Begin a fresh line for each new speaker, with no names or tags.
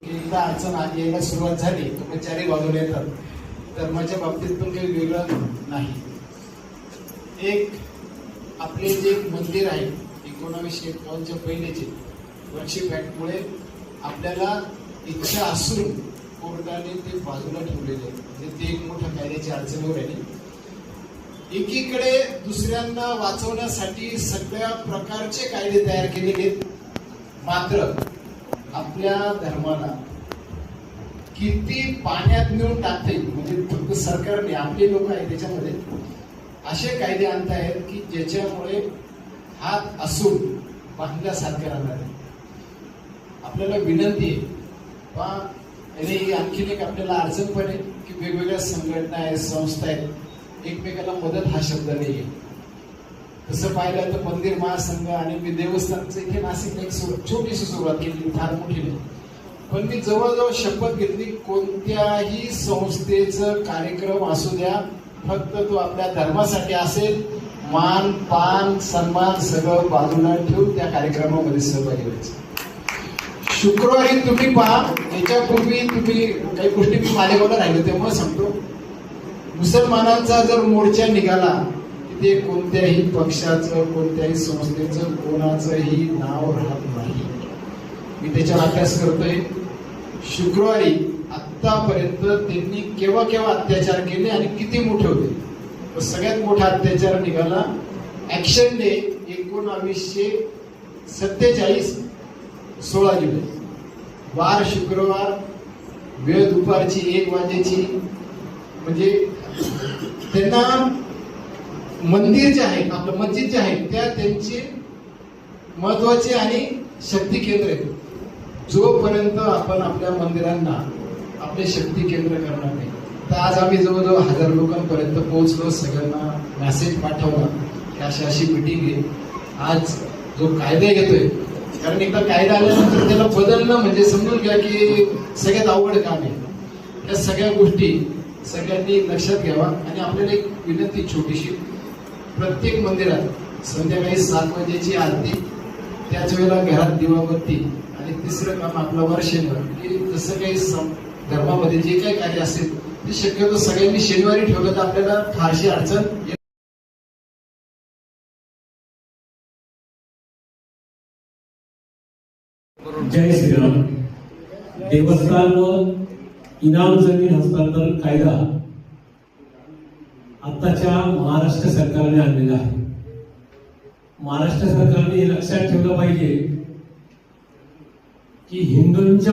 एकदा अडचण यायला सुरुवात झाली तर मग चारी बाजूला येतात. धर्माच्या बाबतीत पण काही वेगळं नाही. एक आपले जे मंदिर आहे 1951च्या पहिलेचे वर्कशिप ऍक्टमुळे आपल्याला इच्छा असून कोर्टाने ते बाजूला ठेवलेले आहे. म्हणजे ते एक मोठ्या कायद्याची अडचणीवर आहे. एकीकडे दुसऱ्यांना वाचवण्यासाठी सगळ्या प्रकारचे कायदे तयार केले गेले. मात्र आपल्या धर्माला किती पाण्यात नेऊन टाकते म्हणजे फक्त सरकारने आपले लोक आहेत त्याच्यामध्ये असे कायदे आणतायत की ज्याच्यामुळे हात असून बांधल्यासारखे राहणार आहे. आपल्याला विनंती आहे आणखीन एक आपल्याला अडचण पण आहे की वेगवेगळ्या संघटना आहेत, संस्था आहेत, एकमेकाला मदत हा शब्द नाही आहे. तसं पाहिलं तर मंदिर महासंघ आणि मी देवस्थानचं इथे नाशिकला एक छोटीशी सुरुवात केली, फार मोठी नाही. पण मी जवळजवळ शपथ घेतली कोणत्याही संस्थेचं कार्यक्रम असू द्या फक्त तो आपल्या धर्मासाठी असेल, मान पान सन्मान सगळं बाजूला ठेवून त्या कार्यक्रमामध्ये सहभागी व्हायचं. शुक्रवारी तुम्ही पहा, याच्यापूर्वी तुम्ही काही गोष्टी मी मालेगावला राहिलो तेव्हा सांगतो, मुसलमानांचा जर मोर्चा निघाला ते कोणत्याही पक्षाचं कोणत्याही संस्थेचं कोणाचंही नाव राहत नाही. मी त्याच्यावर अभ्यास करतोय. शुक्रवारी आतापर्यंत त्यांनी केव्हा केव्हा अत्याचार केले आणि किती मोठे होते. सगळ्यात मोठा अत्याचार निघाला ऍक्शन डे 1947 16 जुलै, वार शुक्रवार, वेळ दुपारची 1 वाजेची. म्हणजे त्यांना मंदिर जे आहे आपलं मस्जिद जे आहे त्या त्यांचे महत्वाचे आणि शक्ती केंद्र आहे. जोपर्यंत आपण आपल्या मंदिरांना आपले शक्ती केंद्र करणार नाही तर आज आम्ही जवळजवळ 1000 लोकांपर्यंत पोहोचलो. सगळ्यांना मेसेज पाठवला की अशी मीटिंग आहे. आज जो कायदा येतोय, कारण एकदा कायदा आल्यानंतर त्याला बदलणं म्हणजे समजून घ्या की सगळ्यात अवघड काम आहे. या सगळ्या गोष्टी सगळ्यांनी लक्षात घ्यावा. आणि आपल्याला एक विनंती छोटीशी, प्रत्येक मंदिरात संध्याकाळी 7 वाजेची आरती, त्याच वेळेला घरात दिवाबत्ती. आणि तिसरं काम आपलं वार शनिवार, की जसं काही धर्मामध्ये जे काही कार्य असेल ते शक्यतो सगळ्यांनी शनिवारी ठेवलं तर आपल्याला फारशी अडचण.
जय श्रीराम. देवस्थान व इनाम जमीन हस्तांतरण कायदा आताच्या महाराष्ट्र सरकारने आणलेला आहे. महाराष्ट्र सरकारने हे लक्षात ठेवलं पाहिजे की हिंदूंच्या